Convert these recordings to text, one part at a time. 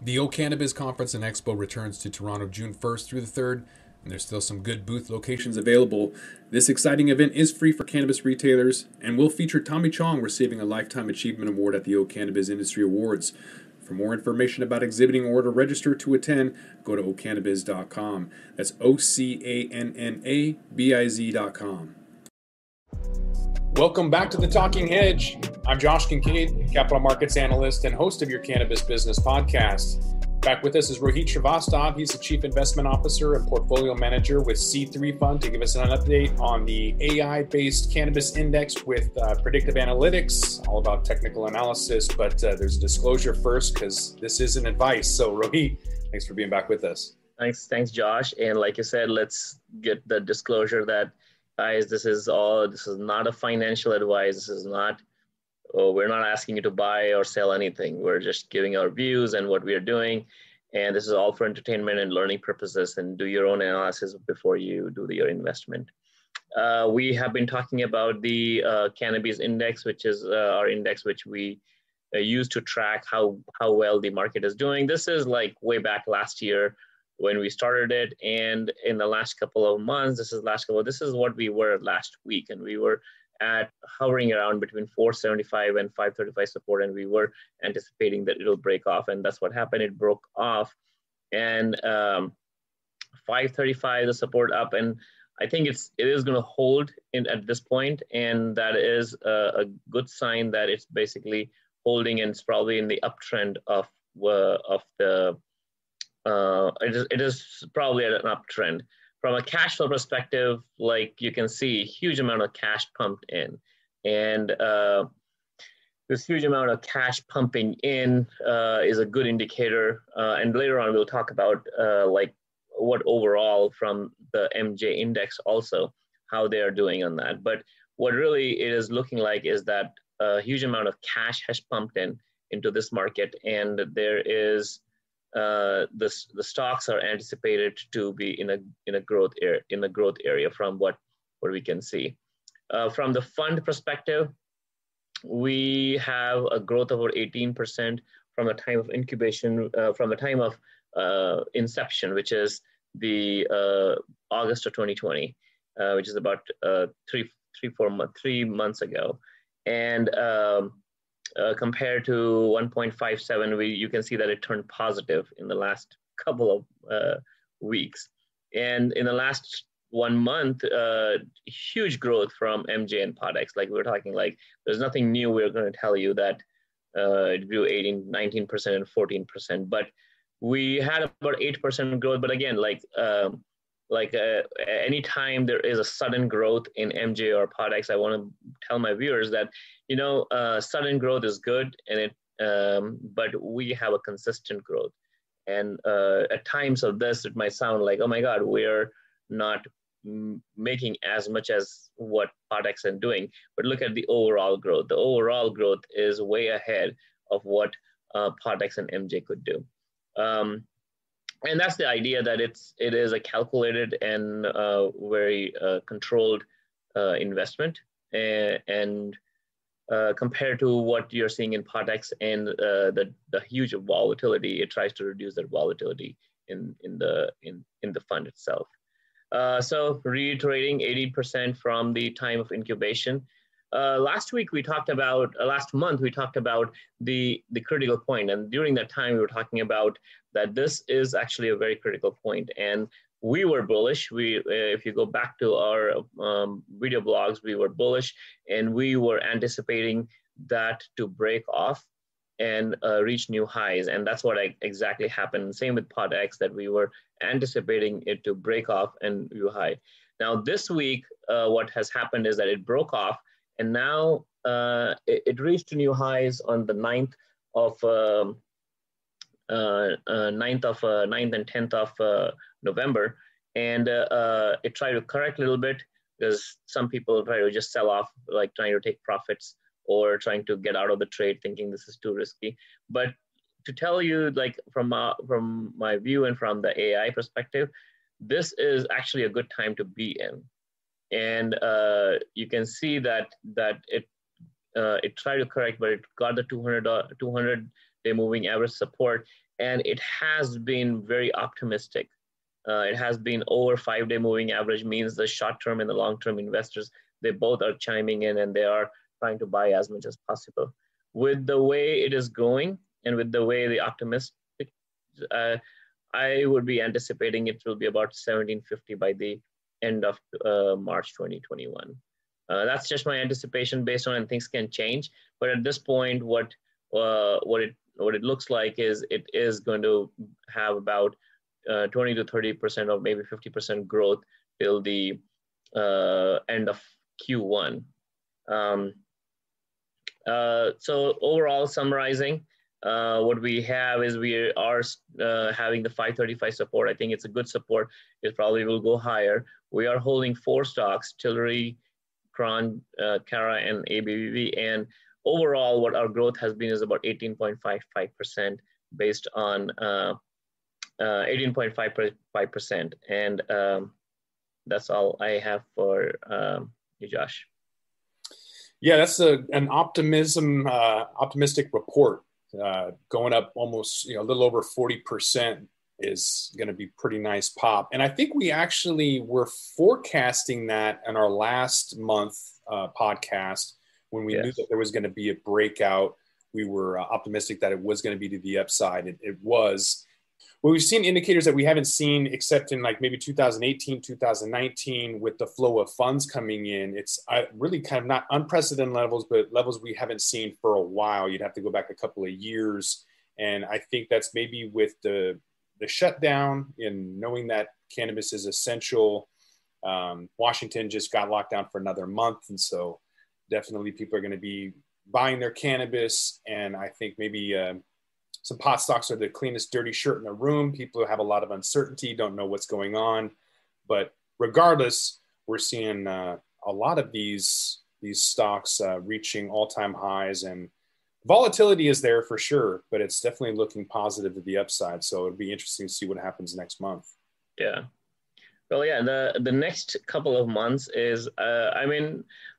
The O Cannabis Conference and Expo returns to Toronto June 1st through the 3rd, and there's still some good booth locations available. This exciting event is free for cannabis retailers and will feature Tommy Chong receiving a Lifetime Achievement Award at the O Cannabis Industry Awards. For more information about exhibiting or to register to attend, go to ocannabis.com. That's OCANNABIZ.com. Welcome back to the Talking Hedge. I'm Josh Kincaid, capital markets analyst and host of your Cannabis Business Podcast. Back with us is Rohit Srivastava. He's the Chief Investment Officer and Portfolio Manager with C3 Fund to give us an update on the AI-based Cannabis Index with predictive analytics, all about technical analysis, but there's a disclosure first because this isn't advice. So Rohit, thanks for being back with us. Thanks, Josh. And like you said, let's get the disclosure that, guys, this is not a financial advice. This is not, we're not asking you to buy or sell anything. We're just giving our views and what we are doing. And this is all for entertainment and learning purposes, and do your own analysis before you do your investment. We have been talking about the Cannabis Index, which is our index, which we use to track how well the market is doing. This is like way back last year when we started it, and in the last couple of months, this is what we were last week, and we were at hovering around between 475 and 535 support, and we were anticipating that it'll break off, and that's what happened. It broke off, and 535 the support up, and I think it is going to hold at this point, and that is a good sign that it's basically holding, and it's probably in the uptrend of the. It is probably at an uptrend. From a cash flow perspective, like you can see, huge amount of cash pumped in, and this huge amount of cash pumping in is a good indicator. And later on, we'll talk about like what overall from the MJ index also, how they are doing on that. But what really it is looking like is that a huge amount of cash has pumped into this market, and there is the stocks are anticipated to be in a growth area from what we can see. From the fund perspective, we have a growth of over 18% from the time of incubation, from the time of inception, which is the August of 2020, which is about 3 months ago, and compared to 1.57, you can see that it turned positive in the last couple of weeks. And in the last 1 month, huge growth from MJ and POTX. Like we were talking, like there's nothing new we're going to tell you that it grew 18, 19% and 14%. But we had about 8% growth. But again, anytime there is a sudden growth in MJ or POTX, I want to tell my viewers that, sudden growth is good, and but we have a consistent growth. And at times of this, it might sound like, oh my God, we're not making as much as what POTX is doing. But look at the overall growth. The overall growth is way ahead of what POTX and MJ could do. And that's the idea, that it is a calculated and very controlled investment, and compared to what you're seeing in POTX and the huge volatility, it tries to reduce that volatility in the fund itself. So reiterating, 80% from the time of incubation. Last month we talked about the critical point, and during that time we were talking about that this is actually a very critical point, and we were bullish. If you go back to our video blogs, we were bullish, and we were anticipating that to break off and reach new highs, and that's what exactly happened. Same with POTX, that we were anticipating it to break off and new high. Now this week, what has happened is that it broke off, and now it reached new highs on the 9th and 10th of November, and it tried to correct a little bit, because some people try to just sell off, like trying to take profits or trying to get out of the trade, thinking this is too risky. But to tell you, like from my view and from the AI perspective, this is actually a good time to be in. And you can see that it tried to correct, but it got the 200-day moving average support, and it has been very optimistic. It has been over 5-day moving average, means the short-term and the long-term investors, they both are chiming in and they are trying to buy as much as possible. With the way it is going and with the way the optimistic, I would be anticipating it will be about 1750 by the end of March 2021. That's just my anticipation based on, and things can change. But at this point, what it looks like is it is going to have about 20 to 30% or maybe 50% growth till the end of Q1. So overall, summarizing, what we have is we are having the 535 support. I think it's a good support. It probably will go higher. We are holding 4 stocks: Tilray, Cron, Cara, and ABBV. And overall, what our growth has been is about 18.55% based on 18.55%. And that's all I have for you, Josh. Yeah, that's an optimistic report. Going up almost, a little over 40% is going to be pretty nice pop. And I think we actually were forecasting that in our last month podcast when we knew that there was going to be a breakout. We were optimistic that it was going to be to the upside. It was. Well, we've seen indicators that we haven't seen except in like maybe 2018, 2019 with the flow of funds coming in. It's really kind of not unprecedented levels, but levels we haven't seen for a while. You'd have to go back a couple of years. And I think that's maybe with the shutdown and knowing that cannabis is essential. Washington just got locked down for another month. And so definitely people are going to be buying their cannabis. And I think maybe some pot stocks are the cleanest dirty shirt in the room. People who have a lot of uncertainty, don't know what's going on. But regardless, we're seeing a lot of these stocks reaching all-time highs, and volatility is there for sure, but it's definitely looking positive to the upside. So it'd be interesting to see what happens next month. Yeah. Well, yeah, the next couple of months is,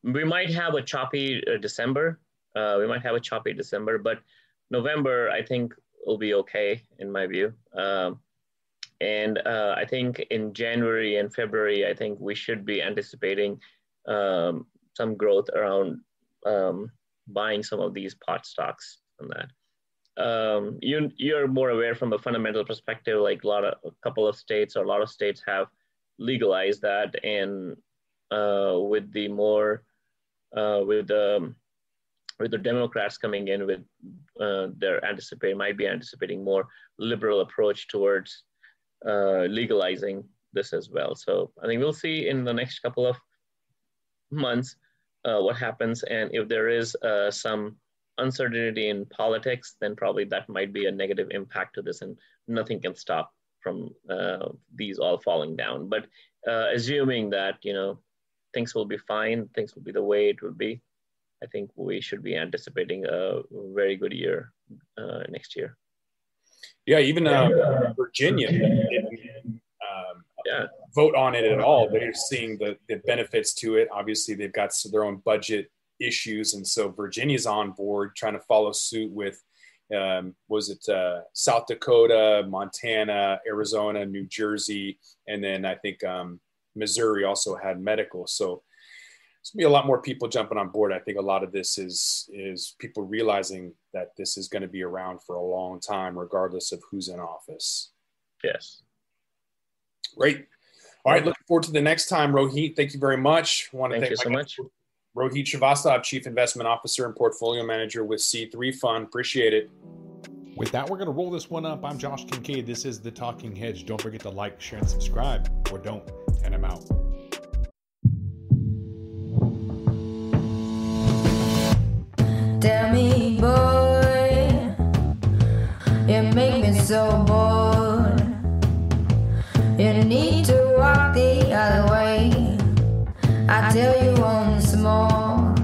we might have a choppy December. But November, I think, will be okay in my view. And I think in January and February, I think we should be anticipating some growth around buying some of these pot stocks on that. You're more aware from a fundamental perspective, like a lot of states have legalized that. And with the Democrats coming in with might be anticipating more liberal approach towards legalizing this as well. So I think we'll see in the next couple of months what happens. And if there is some uncertainty in politics, then probably that might be a negative impact to this, and nothing can stop from these all falling down. But assuming that, things will be fine, things will be the way it will be, I think we should be anticipating a very good year next year. Yeah, even Virginia didn't vote on it at all. They're seeing the benefits to it. Obviously, they've got their own budget issues, and so Virginia's on board trying to follow suit with, South Dakota, Montana, Arizona, New Jersey, and then I think Missouri also had medical. So there's going to be a lot more people jumping on board. I think a lot of this is people realizing that this is going to be around for a long time, regardless of who's in office. Yes. Great. All right. Looking forward to the next time, Rohit. Thank you very much. Thank you so much. Rohit Srivastava, Chief Investment Officer and Portfolio Manager with C3 Fund. Appreciate it. With that, we're going to roll this one up. I'm Josh Kincaid. This is The Talking Hedge. Don't forget to like, share, and subscribe, or don't, and I'm out. Tell me, boy, you make me so bored. You need to walk the other way. I tell you once more.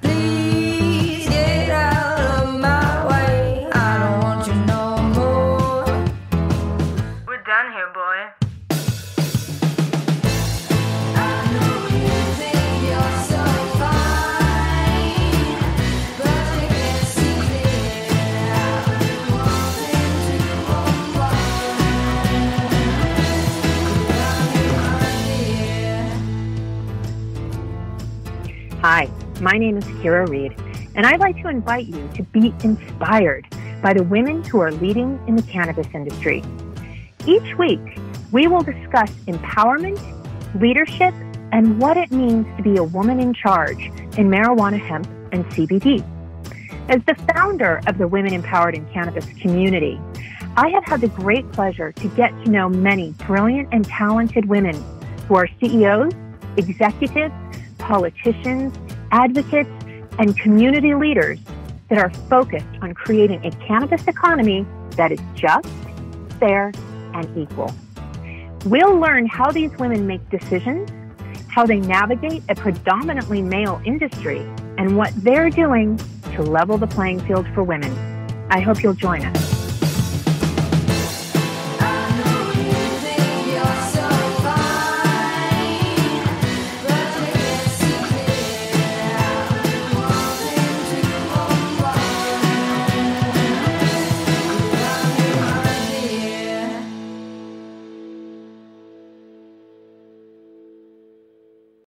Please get out of my way. I don't want you no more. We're done here, boy. My name is Kira Reed, and I'd like to invite you to be inspired by the women who are leading in the cannabis industry. Each week, we will discuss empowerment, leadership, and what it means to be a woman in charge in marijuana, hemp, and CBD. As the founder of the Women Empowered in Cannabis community, I have had the great pleasure to get to know many brilliant and talented women who are CEOs, executives, politicians, advocates, and community leaders that are focused on creating a cannabis economy that is just, fair, and equal. We'll learn how these women make decisions, how they navigate a predominantly male industry, and what they're doing to level the playing field for women. I hope you'll join us.